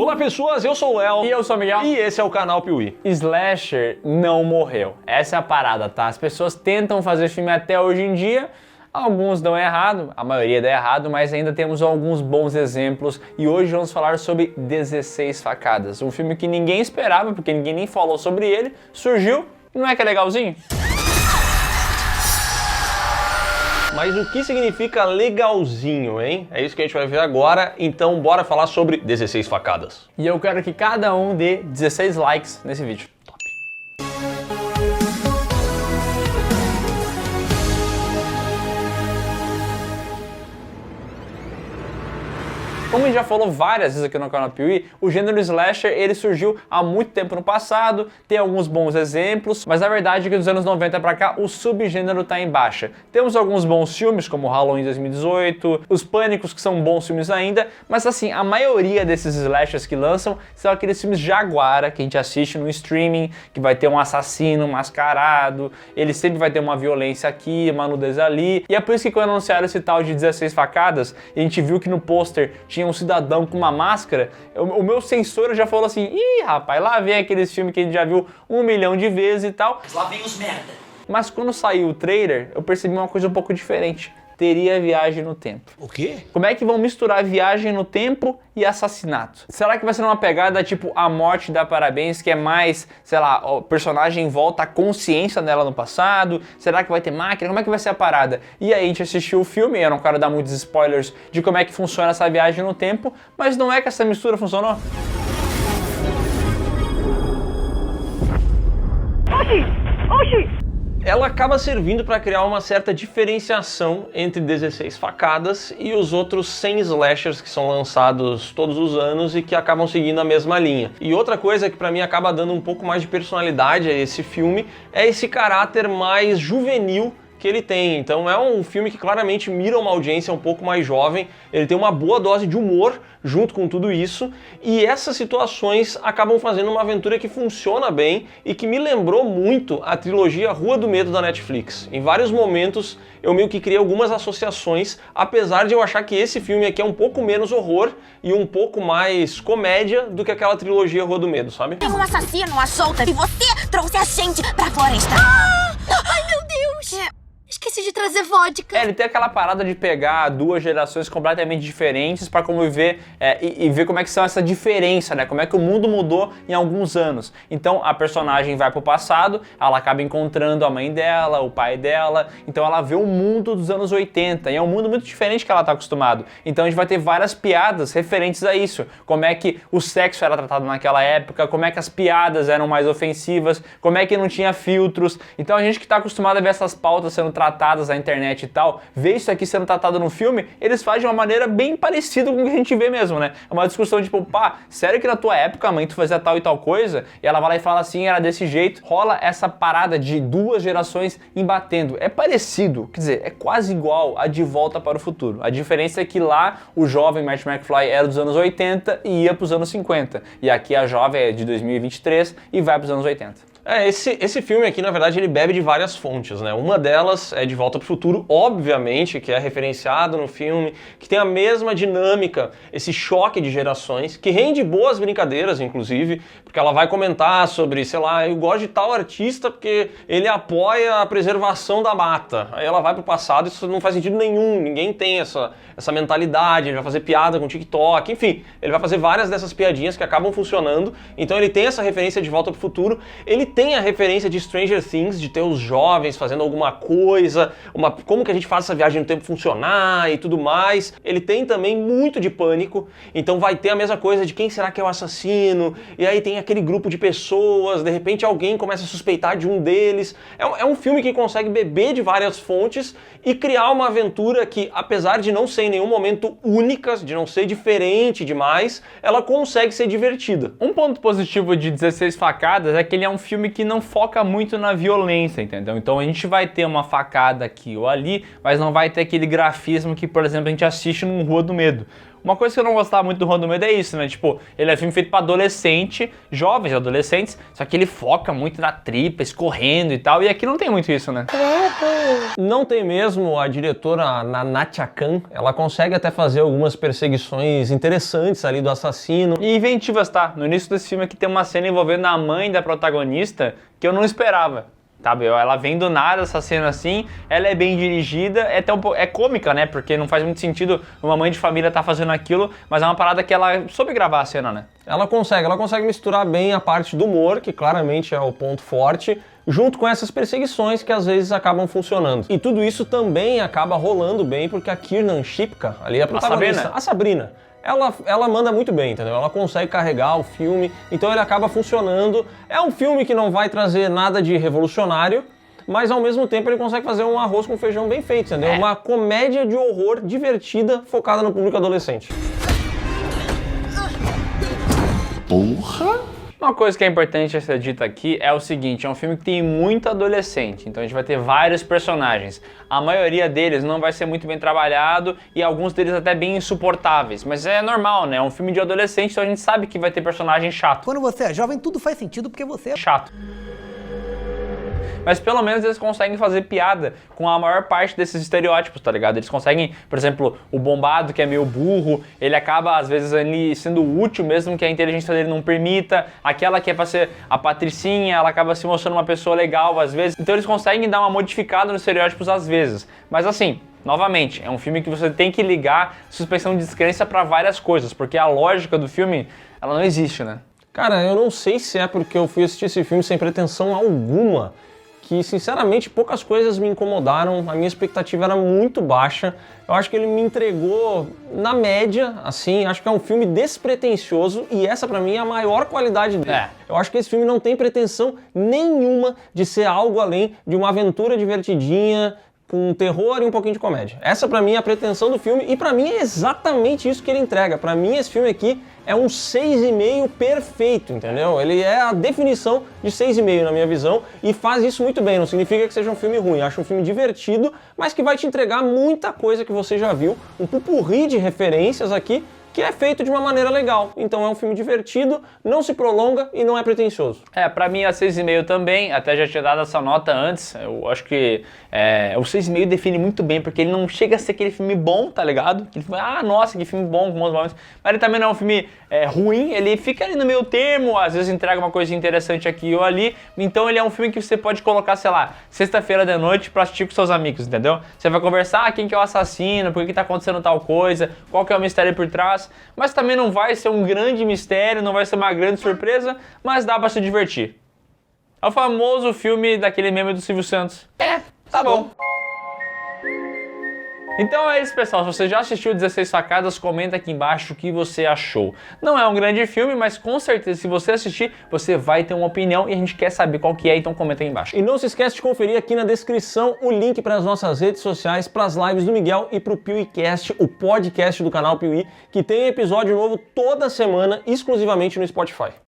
Olá pessoas, eu sou o Léo. E eu sou o Miguel. E esse é o canal Piuí. Slasher não morreu. Essa é a parada, tá? As pessoas tentam fazer filme até hoje em dia. Alguns dão errado, a maioria dá errado, mas ainda temos alguns bons exemplos. E hoje vamos falar sobre 16 Facadas. Um filme que ninguém esperava, porque ninguém nem falou sobre ele. Surgiu, não é que é legalzinho? Mas o que significa legalzinho, hein? É isso que a gente vai ver agora, então bora falar sobre 16 Facadas. E eu quero que cada um dê 16 likes nesse vídeo. Como a gente já falou várias vezes aqui no canal Piuí, o gênero slasher ele surgiu há muito tempo no passado, tem alguns bons exemplos, mas a verdade é que dos anos 90 pra cá o subgênero tá em baixa. Temos alguns bons filmes, como Halloween 2018, Os Pânicos, que são bons filmes ainda, mas assim, a maioria desses slashers que lançam são aqueles filmes Jaguara, que a gente assiste no streaming, que vai ter um assassino mascarado, ele sempre vai ter uma violência aqui, uma nudez ali, e é por isso que quando anunciaram esse tal de 16 Facadas, a gente viu que no pôster tinha um cidadão com uma máscara, o meu sensor já falou assim, ih rapaz, lá vem aqueles filmes que a gente já viu 1 milhão de vezes e tal. Lá vem os merda. Mas quando saiu o trailer, eu percebi uma coisa um pouco diferente. Teria viagem no tempo. O quê? Como é que vão misturar viagem no tempo e assassinato? Será que vai ser uma pegada tipo A Morte dá Parabéns, que é mais, sei lá, o personagem volta à consciência dela no passado? Será que vai ter máquina? Como é que vai ser a parada? E aí a gente assistiu o filme, eu não quero dar muitos spoilers de como é que funciona essa viagem no tempo, mas não é que essa mistura funcionou? Oxi! Ela acaba servindo para criar uma certa diferenciação entre 16 Facadas e os outros 100 slashers que são lançados todos os anos e que acabam seguindo a mesma linha. E outra coisa que para mim acaba dando um pouco mais de personalidade a esse filme é esse caráter mais juvenil que ele tem. Então é um filme que claramente mira uma audiência um pouco mais jovem, ele tem uma boa dose de humor junto com tudo isso, e essas situações acabam fazendo uma aventura que funciona bem e que me lembrou muito a trilogia Rua do Medo da Netflix. Em vários momentos eu meio que criei algumas associações, apesar de eu achar que esse filme aqui é um pouco menos horror e um pouco mais comédia do que aquela trilogia Rua do Medo, sabe? Tem um assassino à solta e você trouxe a gente pra floresta. Ai, meu Deus! Esqueci de trazer vodka. Ele tem aquela parada de pegar duas gerações completamente diferentes para conviver e ver como é que são essa diferença, né? Como é que o mundo mudou em alguns anos. Então a personagem vai pro passado, ela acaba encontrando a mãe dela, o pai dela, então ela vê o mundo dos anos 80 e é um mundo muito diferente que ela tá acostumado. Então a gente vai ter várias piadas referentes a isso. Como é que o sexo era tratado naquela época, como é que as piadas eram mais ofensivas, como é que não tinha filtros. Então a gente que tá acostumado a ver essas pautas sendo tratadas na internet e tal, ver isso aqui sendo tratado no filme, eles fazem de uma maneira bem parecida com o que a gente vê mesmo, né? É uma discussão tipo, pá, sério que na tua época, mãe, tu fazia tal e tal coisa? E ela vai lá e fala assim, era desse jeito. Rola essa parada de duas gerações embatendo. É parecido, quer dizer, é quase igual a De Volta para o Futuro. A diferença é que lá o jovem Marty McFly era dos anos 80 e ia pros anos 50. E aqui a jovem é de 2023 e vai pros anos 80. Esse filme aqui, na verdade, ele bebe de várias fontes, né? Uma delas é De Volta para o Futuro, obviamente, que é referenciado no filme, que tem a mesma dinâmica, esse choque de gerações, que rende boas brincadeiras, inclusive, porque ela vai comentar sobre, sei lá, eu gosto de tal artista porque ele apoia a preservação da mata. Aí ela vai pro passado, isso não faz sentido nenhum, ninguém tem essa mentalidade, ele vai fazer piada com TikTok, enfim, ele vai fazer várias dessas piadinhas que acabam funcionando, então ele tem essa referência de Volta para o Futuro, ele tem a referência de Stranger Things, de ter os jovens fazendo alguma coisa, como que a gente faz essa viagem no tempo funcionar e tudo mais. Ele tem também muito de Pânico, então vai ter a mesma coisa de quem será que é o assassino, e aí tem aquele grupo de pessoas, de repente alguém começa a suspeitar de um deles. É um filme que consegue beber de várias fontes e criar uma aventura que, apesar de não ser em nenhum momento única, de não ser diferente demais, ela consegue ser divertida. Um ponto positivo de 16 Facadas é que ele é um filme que não foca muito na violência, entendeu? Então a gente vai ter uma facada aqui ou ali, mas não vai ter aquele grafismo que, por exemplo, a gente assiste num Rua do Medo. Uma coisa que eu não gostava muito do Rua do Medo é isso, né? Tipo, ele é filme feito pra adolescente, jovens adolescentes, só que ele foca muito na tripa, escorrendo e tal, e aqui não tem muito isso, né? Não tem mesmo. A diretora Nadia Khan, ela consegue até fazer algumas perseguições interessantes ali do assassino. E inventivas, tá? No início desse filme aqui tem uma cena envolvendo a mãe da protagonista que eu não esperava. Sabe, ela vem do nada essa cena assim, ela é bem dirigida, é até é cômica, né? Porque não faz muito sentido uma mãe de família tá fazendo aquilo, mas é uma parada que ela soube gravar a cena, né? Ela consegue misturar bem a parte do humor, que claramente é o ponto forte, junto com essas perseguições que às vezes acabam funcionando. E tudo isso também acaba rolando bem porque a Kiernan Shipka, ali a protagonista, a Sabrina, ela manda muito bem, entendeu? Ela consegue carregar o filme, então ele acaba funcionando. É um filme que não vai trazer nada de revolucionário, mas ao mesmo tempo ele consegue fazer um arroz com feijão bem feito, entendeu? Uma comédia de horror divertida, focada no público adolescente. Porra! Uma coisa que é importante a ser dita aqui é o seguinte, é um filme que tem muito adolescente, então a gente vai ter vários personagens. A maioria deles não vai ser muito bem trabalhado e alguns deles até bem insuportáveis, mas é normal, né? É um filme de adolescente, então a gente sabe que vai ter personagem chato. Quando você é jovem, tudo faz sentido porque você é Chato. Mas pelo menos eles conseguem fazer piada com a maior parte desses estereótipos, tá ligado? Eles conseguem, por exemplo, o bombado que é meio burro, ele acaba às vezes ali sendo útil mesmo que a inteligência dele não permita, aquela que é pra ser a patricinha, ela acaba se mostrando uma pessoa legal às vezes, então eles conseguem dar uma modificada nos estereótipos às vezes, mas assim, novamente, é um filme que você tem que ligar suspensão de descrença pra várias coisas, porque a lógica do filme, ela não existe, né? Cara, eu não sei se é porque eu fui assistir esse filme sem pretensão alguma, que sinceramente poucas coisas me incomodaram, a minha expectativa era muito baixa, eu acho que ele me entregou na média, assim, acho que é um filme despretensioso e essa pra mim é a maior qualidade dele. Eu acho que esse filme não tem pretensão nenhuma de ser algo além de uma aventura divertidinha, com terror e um pouquinho de comédia. Essa pra mim é a pretensão do filme e pra mim é exatamente isso que ele entrega. Pra mim esse filme aqui é um 6,5 perfeito, entendeu? Ele é a definição de 6,5 na minha visão e faz isso muito bem. Não significa que seja um filme ruim, acho um filme divertido, mas que vai te entregar muita coisa que você já viu, um pupurri de referências aqui, que é feito de uma maneira legal. Então é um filme divertido, não se prolonga e não é pretensioso. Pra mim é 6,5 também, até já tinha dado essa nota antes, eu acho que o 6,5 define muito bem, porque ele não chega a ser aquele filme bom, tá ligado? Aquele filme, nossa, que filme bom, com bons momentos, mas ele também não é um filme ruim, ele fica ali no meio termo, às vezes entrega uma coisa interessante aqui ou ali, então ele é um filme que você pode colocar, sei lá, sexta-feira de noite pra assistir com seus amigos, entendeu? Você vai conversar, quem que é o assassino, por que tá acontecendo tal coisa, qual que é o mistério por trás, mas também não vai ser um grande mistério, não vai ser uma grande surpresa, mas dá pra se divertir. É o famoso filme daquele meme do Silvio Santos. Tá bom. Então é isso, pessoal. Se você já assistiu 16 Facadas, comenta aqui embaixo o que você achou. Não é um grande filme, mas com certeza se você assistir, você vai ter uma opinião e a gente quer saber qual que é, então comenta aí embaixo. E não se esquece de conferir aqui na descrição o link para as nossas redes sociais, para as lives do Miguel e para o PeeWeeCast, o podcast do canal Piuí, que tem episódio novo toda semana, exclusivamente no Spotify.